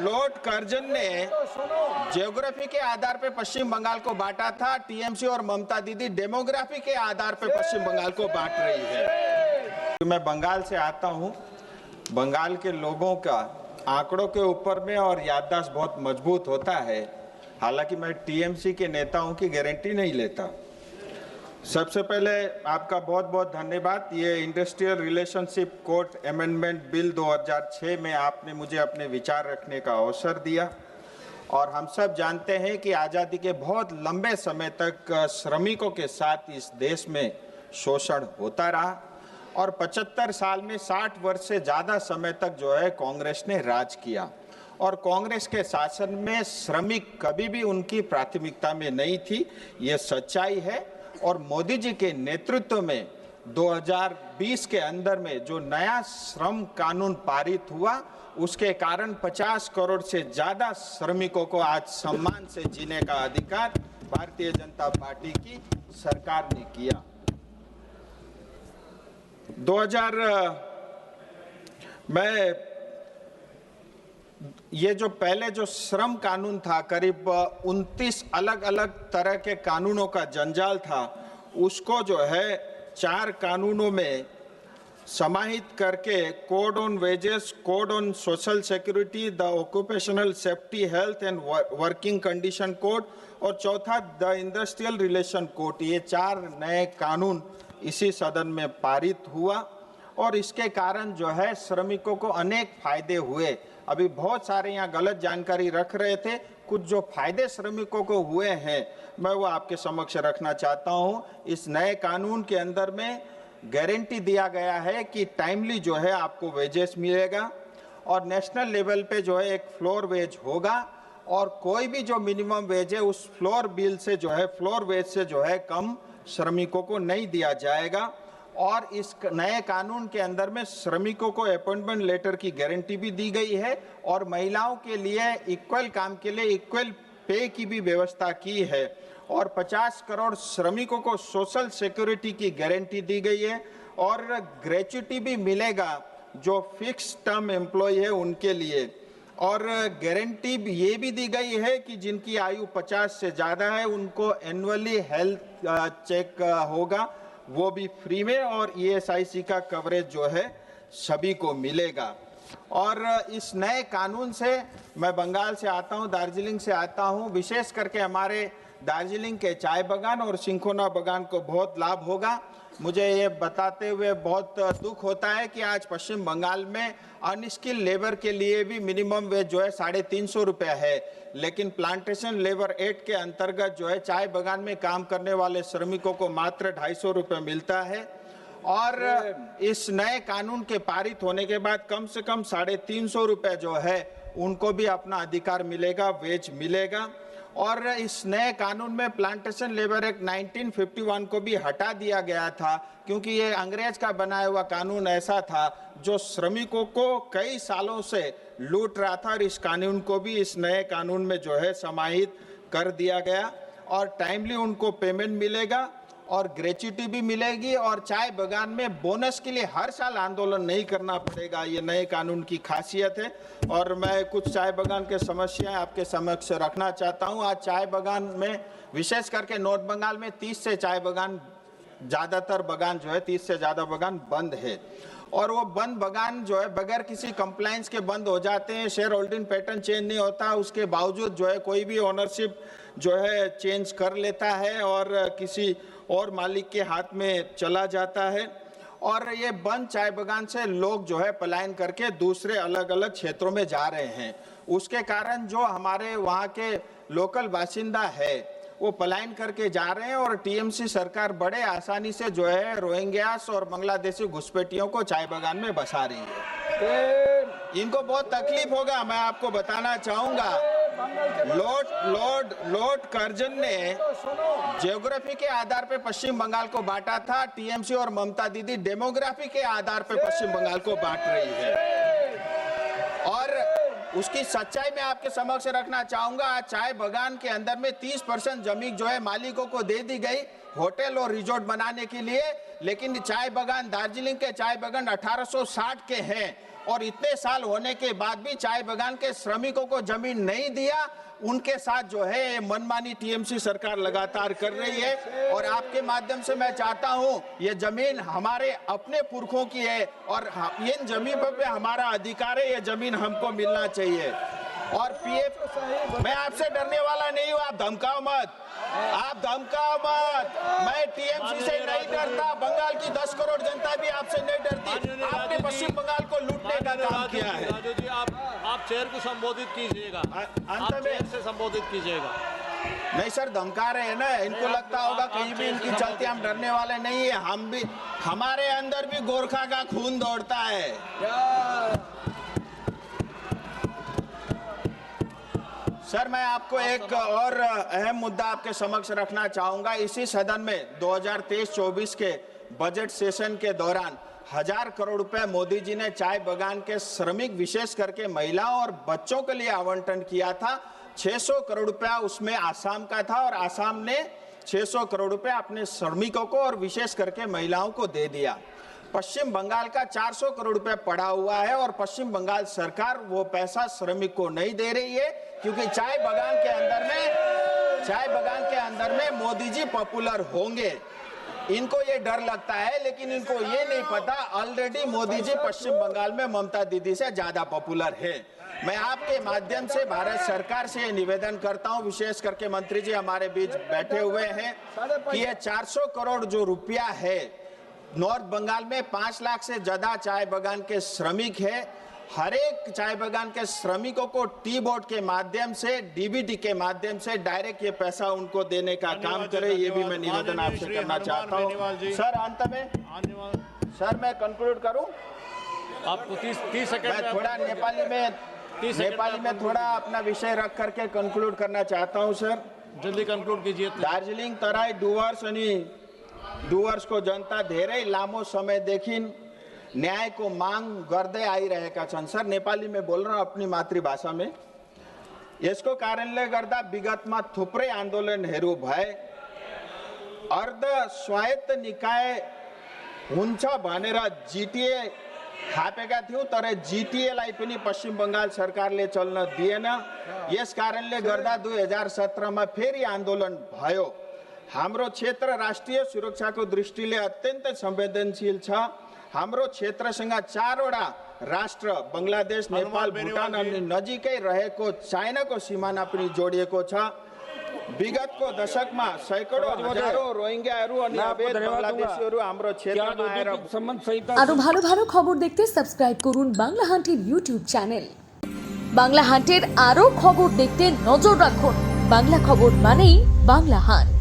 Lord Curzon ने geography के आधार पर पश्चिम बंगाल को बांटा था। टीएमसी और ममता दीदी डेमोग्राफी के आधार पर पश्चिम बंगाल को बांट रही है। मैं बंगाल से आता हूं। बंगाल के लोगों का आंकड़ों के ऊपर में और याददाश्त बहुत मजबूत होता है। हालांकि मैं टीएमसी के नेताओं की गारंटी नहीं लेता। सबसे पहले आपका बहुत बहुत धन्यवाद। ये industrial relationship code amendment bill 2006 में आपने मुझे अपने विचार रखने का अवसर दिया। और हम सब जानते हैं कि आज़ादी के बहुत लंबे समय तक श्रमिकों के साथ इस देश में शोषण होता रहा और 75 साल में 60 वर्ष से ज़्यादा समय तक जो है कांग्रेस ने राज किया। और कांग्रेस के शासन में श्रमिक कभी भी उनकी प्राथमिकता में नहीं थी, ये सच्चाई है। और मोदी जी के नेतृत्व में 2020 के अंदर में जो नया श्रम कानून पारित हुआ, उसके कारण 50 करोड़ से ज्यादा श्रमिकों को आज सम्मान से जीने का अधिकार भारतीय जनता पार्टी की सरकार ने किया। 2000 में ये जो पहले जो श्रम कानून था, करीब 29 अलग अलग तरह के कानूनों का जंजाल था, उसको जो है 4 कानूनों में समाहित करके code on wages, code on social security, the occupational safety health and working condition code और चौथा द इंडस्ट्रियल रिलेशन कोड, ये 4 नए कानून इसी सदन में पारित हुआ। और इसके कारण जो है श्रमिकों को अनेक फायदे हुए। अभी बहुत सारे यहाँ गलत जानकारी रख रहे थे। कुछ जो फायदे श्रमिकों को हुए हैं मैं वो आपके समक्ष रखना चाहता हूँ। इस नए कानून के अंदर में गारंटी दिया गया है कि टाइमली जो है आपको वेजेस मिलेगा और नेशनल लेवल पे जो है एक फ्लोर वेज होगा और कोई भी जो मिनिमम वेज है उस फ्लोर वेज से जो है कम श्रमिकों को नहीं दिया जाएगा। और इस नए कानून के अंदर में श्रमिकों को अपॉइंटमेंट लेटर की गारंटी भी दी गई है और महिलाओं के लिए इक्वल काम के लिए इक्वल पे की भी व्यवस्था की है और 50 करोड़ श्रमिकों को सोशल सिक्योरिटी की गारंटी दी गई है और ग्रेच्युटी भी मिलेगा जो फिक्स टर्म एम्प्लॉय है उनके लिए। और गारंटी ये भी दी गई है कि जिनकी आयु 50 से ज़्यादा है उनको एनुअली हेल्थ चेक होगा, वो भी फ्री में, और ESIC का कवरेज जो है सभी को मिलेगा। और इस नए कानून से मैं बंगाल से आता हूँ, दार्जिलिंग से आता हूँ, विशेष करके हमारे दार्जिलिंग के चाय बागान और सिंकोना बागान को बहुत लाभ होगा। मुझे ये बताते हुए बहुत दुख होता है कि आज पश्चिम बंगाल में अनस्किल्ड लेबर के लिए भी मिनिमम वेज जो है 350 रुपये है, लेकिन प्लांटेशन लेबर एक्ट के अंतर्गत जो है चाय बागान में काम करने वाले श्रमिकों को मात्र 250 रुपये मिलता है। और इस नए कानून के पारित होने के बाद कम से कम 350 रुपये जो है उनको भी अपना अधिकार मिलेगा, वेज मिलेगा। और इस नए कानून में प्लांटेशन लेबर एक्ट 1951 को भी हटा दिया गया था क्योंकि ये अंग्रेज का बनाया हुआ कानून ऐसा था जो श्रमिकों को कई सालों से लूट रहा था। और इस कानून को भी इस नए कानून में जो है समाहित कर दिया गया और टाइमली उनको पेमेंट मिलेगा और ग्रेच्युटी भी मिलेगी और चाय बागान में बोनस के लिए हर साल आंदोलन नहीं करना पड़ेगा। ये नए कानून की खासियत है। और मैं कुछ चाय बागान के समस्याएं आपके समक्ष रखना चाहता हूं। आज चाय बागान में विशेष करके नॉर्थ बंगाल में 30 से चाय बागान, ज़्यादातर बागान जो है 30 से ज़्यादा बागान बंद है और वो बंद बागान जो है बगैर किसी कंप्लायंस के बंद हो जाते हैं। शेयर होल्डिंग पैटर्न चेंज नहीं होता, उसके बावजूद जो है कोई भी ओनरशिप जो है चेंज कर लेता है और किसी और मालिक के हाथ में चला जाता है। और ये बंद चाय बागान से लोग जो है पलायन करके दूसरे अलग अलग क्षेत्रों में जा रहे हैं। उसके कारण जो हमारे वहाँ के लोकल बासिंदा है वो पलायन करके जा रहे हैं और टीएमसी सरकार बड़े आसानी से जो है रोहिंग्यास और बांग्लादेशी घुसपैठियों को चाय बागान में बसा रही है। इनको बहुत तकलीफ होगा, मैं आपको बताना चाहूंगा। लॉर्ड कर्जन ने ज्योग्राफी के आधार पर पश्चिम बंगाल को बांटा था। टीएमसी और ममता दीदी डेमोग्राफी के आधार पर पश्चिम बंगाल को बांट रही है और उसकी सच्चाई मैं आपके समक्ष रखना चाहूंगा। आज चाय बागान के अंदर में 30% जमीन जो है मालिकों को दे दी गई होटल और रिजॉर्ट बनाने के लिए, लेकिन चाय बागान, दार्जिलिंग के चाय बागान 1860 के हैं और इतने साल होने के बाद भी चाय बागान के श्रमिकों को जमीन नहीं दिया, उनके साथ जो है मनमानी टीएमसी सरकार लगातार कर रही है। और आपके माध्यम से मैं चाहता हूं, ये जमीन हमारे अपने पुरखों की है और इन जमीन पे हमारा अधिकार है, ये जमीन हमको मिलना चाहिए। और पीएफ, मैं आपसे डरने वाला नहीं हूं, आप धमकाओ मत, आप धमकाओ मत। मैं टीएमसी से नहीं डरता, बंगाल की 10 करोड़ जनता भी आपसे नहीं डरती। आपने पश्चिम बंगाल को लूटने का काम किया है। राजू जी, आप चेयर को संबोधित कीजिएगा, अंत में चेयर से संबोधित कीजिएगा। नहीं सर, धमका रहे हैं ना, इनको लगता होगा कहीं भी इनकी चलते हम डरने वाले नहीं है। हम भी, हमारे अंदर भी गोरखा का खून दौड़ता है। सर, मैं आपको एक और अहम मुद्दा आपके समक्ष रखना चाहूंगा। इसी सदन में 2023-24 के बजट सेशन के दौरान 1000 करोड़ रुपए मोदी जी ने चाय बागान के श्रमिक, विशेष करके महिलाओं और बच्चों के लिए आवंटन किया था। 600 करोड़ रुपया उसमें आसाम का था और आसाम ने 600 करोड़ रुपए अपने श्रमिकों को और विशेष करके महिलाओं को दे दिया। पश्चिम बंगाल का 400 करोड़ रुपए पड़ा हुआ है और पश्चिम बंगाल सरकार वो पैसा श्रमिक को नहीं दे रही है, क्योंकि चाय बागान के अंदर में मोदी जी पॉपुलर होंगे, इनको ये डर लगता है। लेकिन इनको ये नहीं पता, ऑलरेडी मोदी जी पश्चिम बंगाल में ममता दीदी से ज्यादा पॉपुलर है। मैं आपके माध्यम से भारत सरकार से ये निवेदन करता हूं, विशेष करके मंत्री जी हमारे बीच बैठे हुए हैं, कि ये 400 करोड़ जो रुपया है, नॉर्थ बंगाल में 5 लाख से ज्यादा चाय बागान के श्रमिक है। हर एक चाय बागान के श्रमिकों को टी बोर्ड के माध्यम से, डीबीटी के माध्यम से डायरेक्ट ये पैसा उनको देने का काम करे, ये भी मैं निवेदन आपसे करना चाहता हूँ। सर, अंत में सर मैं कंक्लूड करूं, आपको 30 सेकंड मैं थोड़ा नेपाली में थोड़ा अपना विषय रख करके कंक्लूड करना चाहता हूं। सर, जल्दी कंक्लूड कीजिए। दार्जिलिङ तराई डुवर्सको जनता धेरै लामो समयदेखि न्यायको माग गर्दै आइरहेका छन्। सर, नेपाली में बोल रहा हूँ, अपनी मातृभाषा में। यसको कारणले गर्दा विगतमा थुप्रै आन्दोलनहरू भए, अर्ध स्वायत्त निकाय हुन्छ भनेर जीटीए थापेका थियौं, तर जीटीएलाई पनि पश्चिम बंगाल सरकारले चल्न दिएन। यस कारणले गर्दा 2017 मा फेरि आन्दोलन भयो। हाम्रो क्षेत्र राष्ट्रिय सुरक्षाको दृष्टिले अत्यन्त संवेदनशील छ। हाम्रो क्षेत्रसँग 4 वटा राष्ट्र, बंगलादेश, नेपाल, भुटान अनि नजिकै रहेको चाइनाको सिमाना पनि जोडिएको छ। विगतको दशकमा सैकडौं हजारौं रोहिंग्याहरू अनि अवैध बांग्लादेशीहरू हाम्रो क्षेत्रमा आएर আরো ভালো ভালো খবর দেখতে সাবস্ক্রাইব করুন বাংলা হান্টের ইউটিউব চ্যানেল। বাংলা হান্টের আরো খবর দেখতে নজর রাখুন। বাংলা খবর মানেই বাংলা হান্ট।